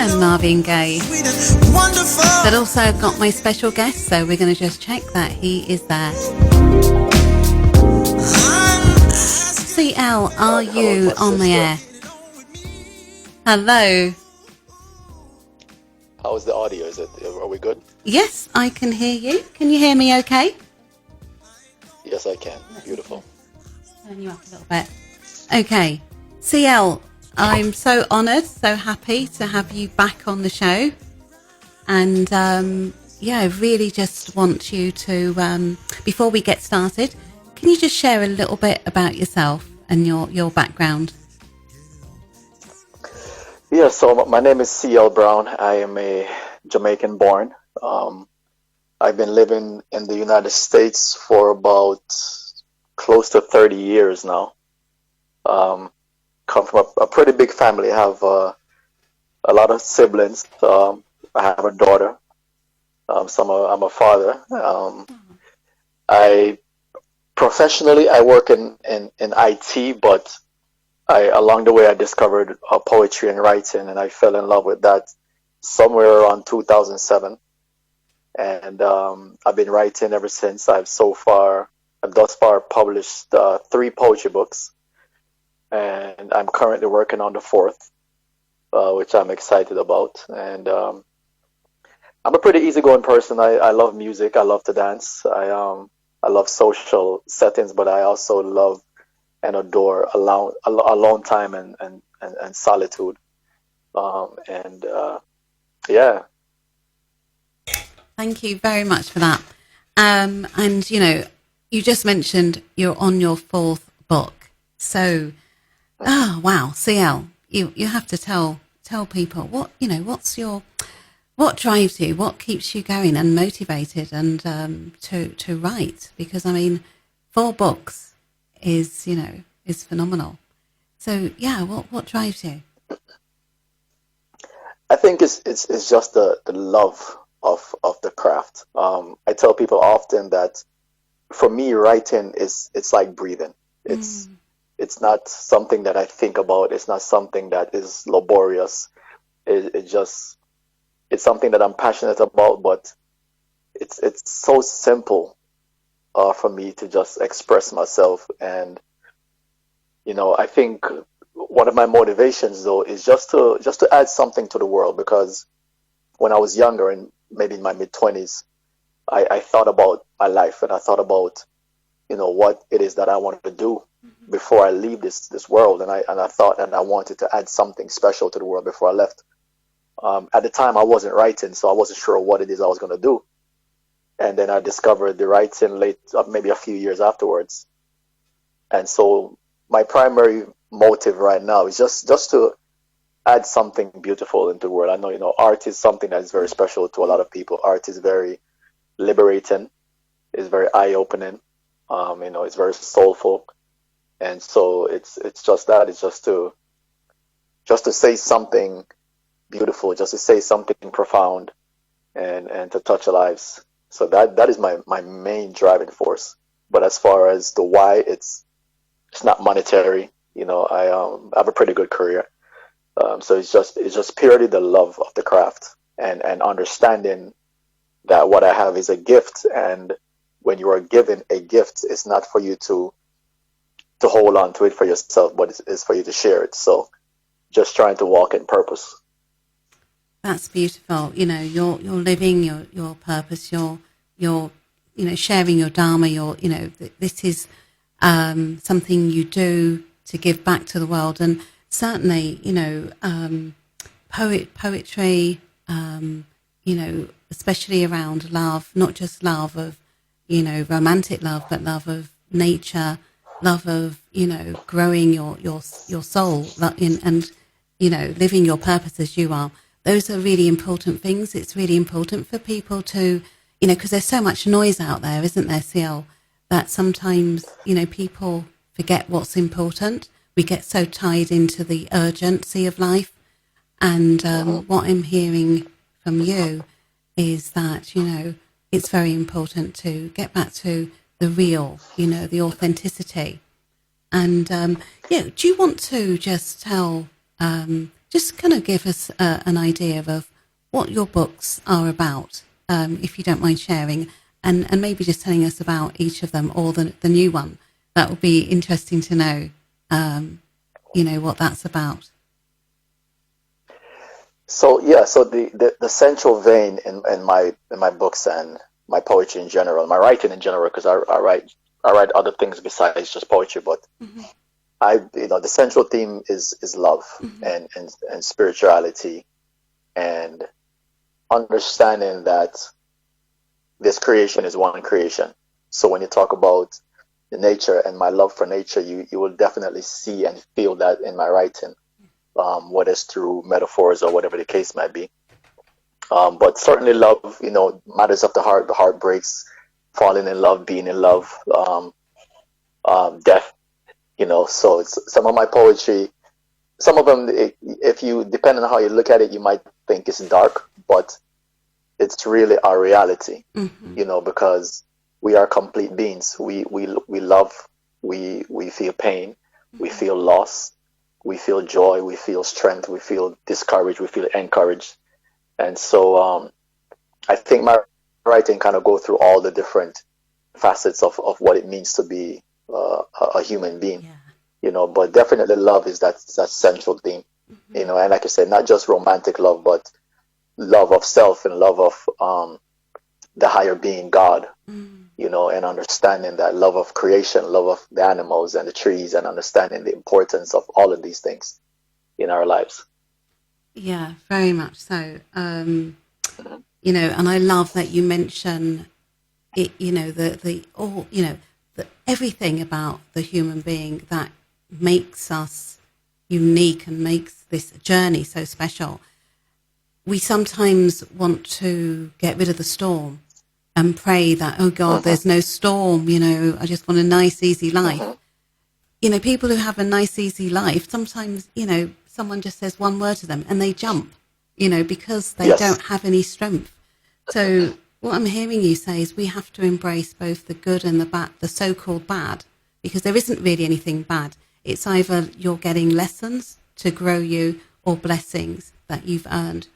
and Marvin Gaye. But also I've got my special guest, so we're going to just check that he is there. CL, are you on the air? Hello. How is the audio? Are we good? Yes, I can hear you. Can you hear me okay? Yes, I can. Beautiful. Turn you up a little bit. Okay. CL, I'm so honoured, so happy to have you back on the show. And I really just want you to, before we get started, can you just share a little bit about yourself and your background? Yeah, so my name is CL Brown. I am a Jamaican born. I've been living in the United States for about close to 30 years now. Come from a pretty big family. I have a lot of siblings. I have a daughter. I'm a father. Professionally, I work in IT, but along the way I discovered poetry and writing, and I fell in love with that somewhere around 2007. And I've been writing ever since. I've thus far published 3 poetry books, and I'm currently working on the 4th, which I'm excited about. And I'm a pretty easygoing person. I love music. I love to dance. I love social settings, but I also love and adore alone time and solitude. Yeah. Thank you very much for that. And you just mentioned you're on your 4th book. So, wow, CL, you have to tell people what drives you, what keeps you going and motivated and to write, because 4 books is phenomenal. So yeah, what drives you? I think it's just the love of the craft. I tell people often that for me, writing it's like breathing. It's not something that I think about. It's not something that is laborious. It's something that I'm passionate about, but it's so simple for me to just express myself. And I think one of my motivations though is just to add something to the world, because when I was younger and maybe in my mid-20s, I thought about my life, and I thought about what it is that I wanted to do before I leave this world, and I thought and I wanted to add something special to the world before I left. At the time I wasn't writing, so I wasn't sure what it is I was going to do. And then I discovered the writing maybe a few years afterwards. And so my primary motive right now is just to add something beautiful into the world. I know, art is something that is very special to a lot of people. Art is very liberating, it's very eye-opening, it's very soulful. And so it's just that, it's just to say something beautiful, just to say something profound and to touch lives. So that is my main driving force. But as far as the why, it's not monetary. I have a pretty good career. So it's just purely the love of the craft and understanding that what I have is a gift, and when you are given a gift, it's not for you to hold on to it for yourself, but it's for you to share it. So just trying to walk in purpose. That's beautiful. You're living your purpose. You're sharing your dharma. This is something you do to give back to the world. And certainly, poetry, especially around love, not just love of, romantic love, but love of nature, love of, growing your soul and living your purpose as you are. Those are really important things. It's really important for people to, because there's so much noise out there, isn't there, CL, that sometimes, people forget what's important. We get so tied into the urgency of life. And what I'm hearing from you is that, it's very important to get back to the real, the authenticity. And, do you want to just tell just kind of give us an idea of what your books are about, if you don't mind sharing, and maybe just telling us about each of them or the new one. That would be interesting to know, what that's about. So so the central vein in my books and my poetry in general, my writing in general, because I write other things besides just poetry, but Mm-hmm. the central theme is love Mm-hmm. and spirituality and understanding that this creation is one creation. So when you talk about the nature and my love for nature, you will definitely see and feel that in my writing, whether it's through metaphors or whatever the case might be. But certainly love, matters of the heart breaks, falling in love, being in love, death, So it's some of my poetry. Some of them, if you depending on how you look at it, you might think it's dark, but it's really our reality, Mm-hmm. because we are complete beings. We love, we feel pain, we Mm-hmm. feel loss, we feel joy, we feel strength, we feel discouraged, we feel encouraged, and so I think my writing kind of go through all the different facets of what it means to be a human being, Yeah. But definitely love is that central theme, Mm-hmm. and like I said, not just romantic love, but love of self and love of the higher being, God, Mm. and understanding that love of creation, love of the animals and the trees, and understanding the importance of all of these things in our lives. Yeah, very much so. And I love that you mention it, the all, everything about the human being that makes us unique and makes this journey so special. We sometimes want to get rid of the storm and pray that, oh God, Mm-hmm, there's no storm, I just want a nice, easy life. mm-hmm. People who have a nice, easy life, sometimes, someone just says one word to them and they jump, because they Yes, don't have any strength. So what I'm hearing you say is we have to embrace both the good and the bad, the so-called bad, because there isn't really anything bad. It's either you're getting lessons to grow you or blessings that you've earned.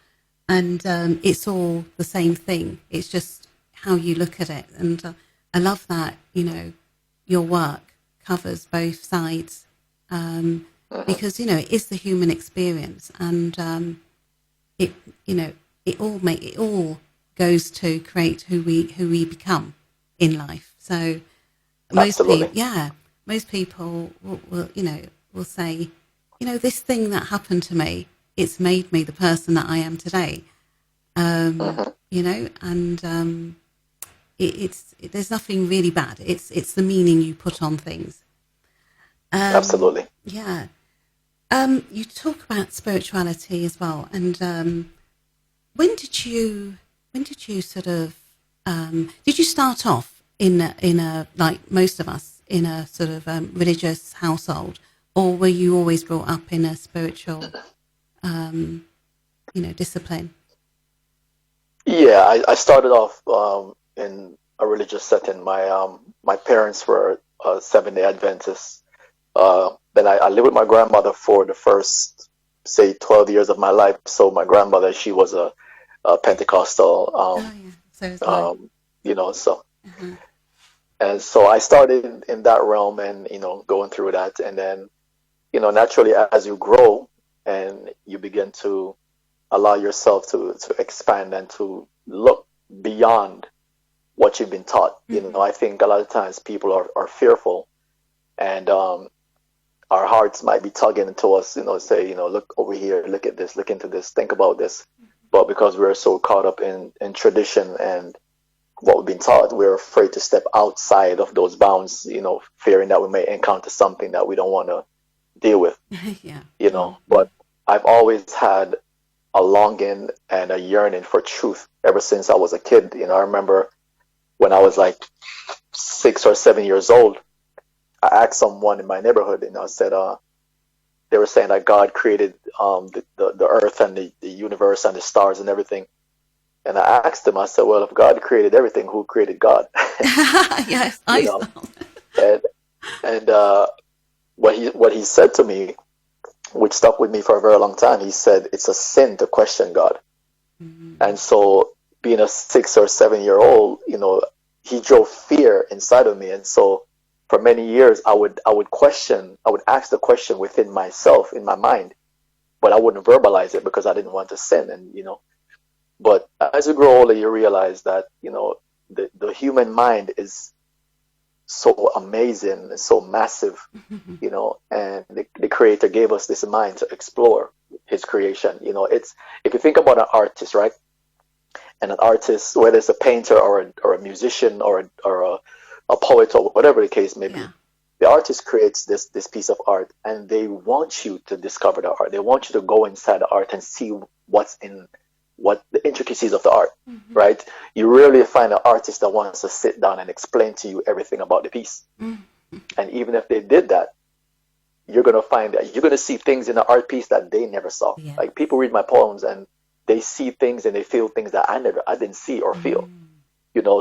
And it's all the same thing. It's just how you look at it. And I love that, your work covers both sides, mm-hmm. because, it is the human experience. And it, it all goes to create who we become in life. So Absolutely. most people will say, this thing that happened to me, it's made me the person that I am today. Mm-hmm. And there's nothing really bad. It's the meaning you put on things. Absolutely. Yeah. You talk about spirituality as well, and when did you sort of did you start off in a like most of us in a sort of religious household, or were you always brought up in a spiritual discipline? Yeah, I started off in a religious setting. My parents were Seventh-day Adventists. Then I lived with my grandmother for the first, say, 12 years of my life. So my grandmother, she was a Pentecostal, Oh yeah, so was I. so Uh-huh. and so I started in that realm and going through that, and then naturally as you grow and you begin to allow yourself to expand and to look beyond what you've been taught. Mm-hmm. I think a lot of times people are fearful, and our hearts might be tugging to us, say, look over here, look at this, look into this, think about this. But because we're so caught up in tradition and what we've been taught, we're afraid to step outside of those bounds, fearing that we may encounter something that we don't want to deal with, Yeah. But I've always had a longing and a yearning for truth ever since I was a kid. I remember when I was like 6 or 7 years old, I asked someone in my neighborhood, and I said, they were saying that God created the earth and the universe and the stars and everything. And I asked him, I said, well, if God created everything, who created God? Yes, you I know, saw. and what he said to me, which stuck with me for a very long time. He said it's a sin to question God. And so being a 6 or 7 year old, he drove fear inside of me. And so for many years, I would ask the question within myself, in my mind, but I wouldn't verbalize it because I didn't want to sin. And, but as you grow older, you realize that, the human mind is so amazing and so massive, and the creator gave us this mind to explore his creation. It's, if you think about an artist, right? And an artist, whether it's a painter or a musician or a poet or whatever the case may be, Yeah. the artist creates this piece of art, and they want you to discover the art. They want you to go inside the art and see what the intricacies of the art, right? You rarely find an artist that wants to sit down and explain to you everything about the piece. And even if they did that, you're going to find that you're going to see things in the art piece that they never saw. Yeah. Like, people read my poems and they see things and they feel things that I didn't see or feel,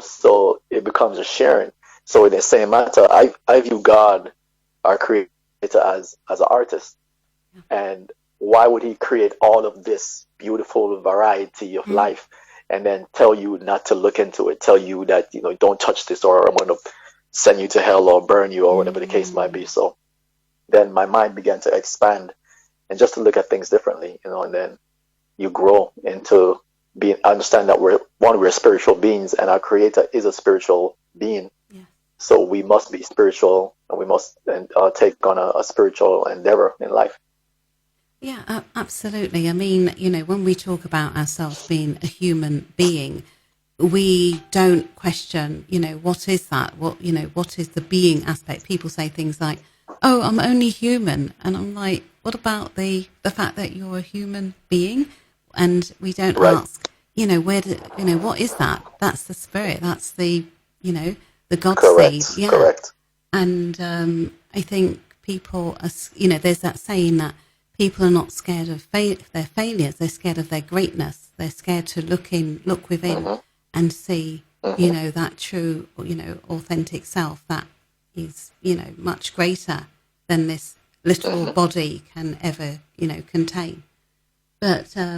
so it becomes a sharing. So in the same matter, I view God, our creator, as an artist. And why would he create all of this beautiful variety of life and then tell you not to look into it, tell you that, don't touch this, or I'm going to send you to hell or burn you or whatever the case might be. So then my mind began to expand and just to look at things differently, and then you grow into understand that we're spiritual beings, and our creator is a spiritual being. Yeah. So we must be spiritual, and we must take on a spiritual endeavor in life. Yeah, absolutely. I mean, when we talk about ourselves being a human being, we don't question, what is that? What is the being aspect? People say things like, oh, I'm only human. And I'm like, what about the fact that you're a human being? And we don't ask, what is that? That's the spirit. That's the God Correct. seed. Yeah. Correct. And I think people are, there's that saying that people are not scared of their failures. They're scared of their greatness. They're scared to look within and see, that true, authentic self that is, much greater than this little body can ever, contain. But, I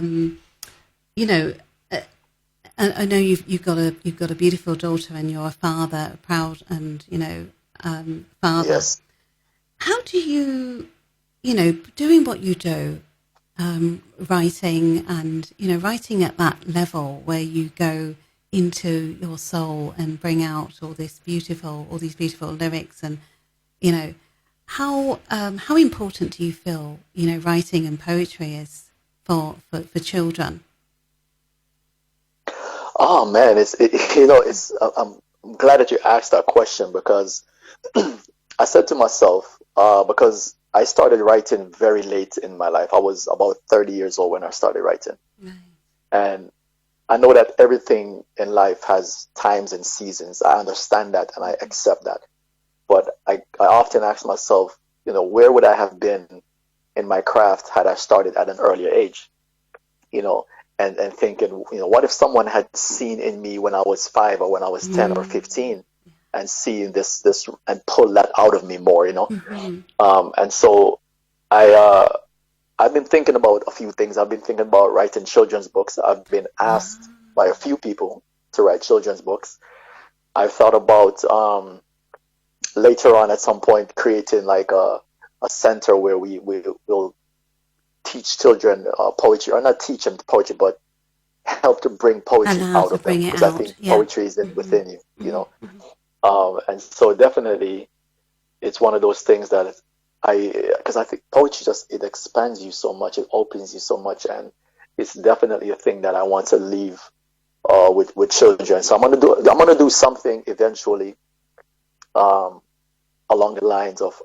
know you've got a beautiful daughter, and you're a father, a proud and father. Yes. How do you, doing what you do, writing and writing at that level where you go into your soul and bring out all these beautiful lyrics, and how important do you feel writing and poetry is for children? Oh man, I'm glad that you asked that question, because I said to myself, because I started writing very late in my life. I was about 30 years old when I started writing. Right. And I know that everything in life has times and seasons. I understand that and I accept that. But I often ask myself, where would I have been in my craft had I started at an earlier age? And thinking, what if someone had seen in me when I was 5 or when I was 10 or 15 and seeing this and pull that out of me more, And so I've been thinking about a few things. I've been thinking about writing children's books. I've been asked by a few people to write children's books. I've thought about later on at some point creating like a center where we will teach children poetry, or not teach them poetry, but help to bring poetry out of them, because I think poetry is within you, and so definitely it's one of those things that because I think poetry it expands you so much, it opens you so much, and it's definitely a thing that I want to leave with children. So I'm gonna do something eventually along the lines of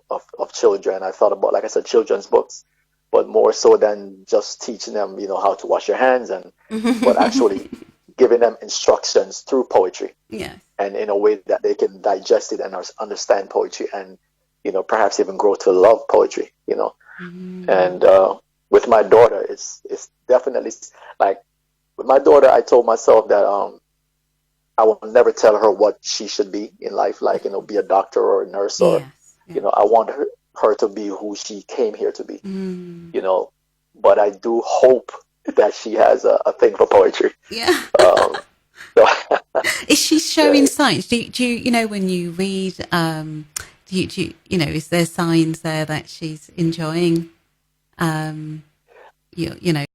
children. I thought about, like I said, children's books, but more so than just teaching them, how to wash your hands, but actually giving them instructions through poetry. Yes. And in a way that they can digest it and understand poetry, and perhaps even grow to love poetry. And with my daughter, it's definitely like, with my daughter, I told myself that I will never tell her what she should be in life, like be a doctor or a nurse, or I want her to be who she came here to be, Mm. you know. But I do hope that she has a thing for poetry. Yeah. So, Is she showing yeah. signs? Do you, you know, when you read, do you, you know, is there signs there that she's enjoying, you know,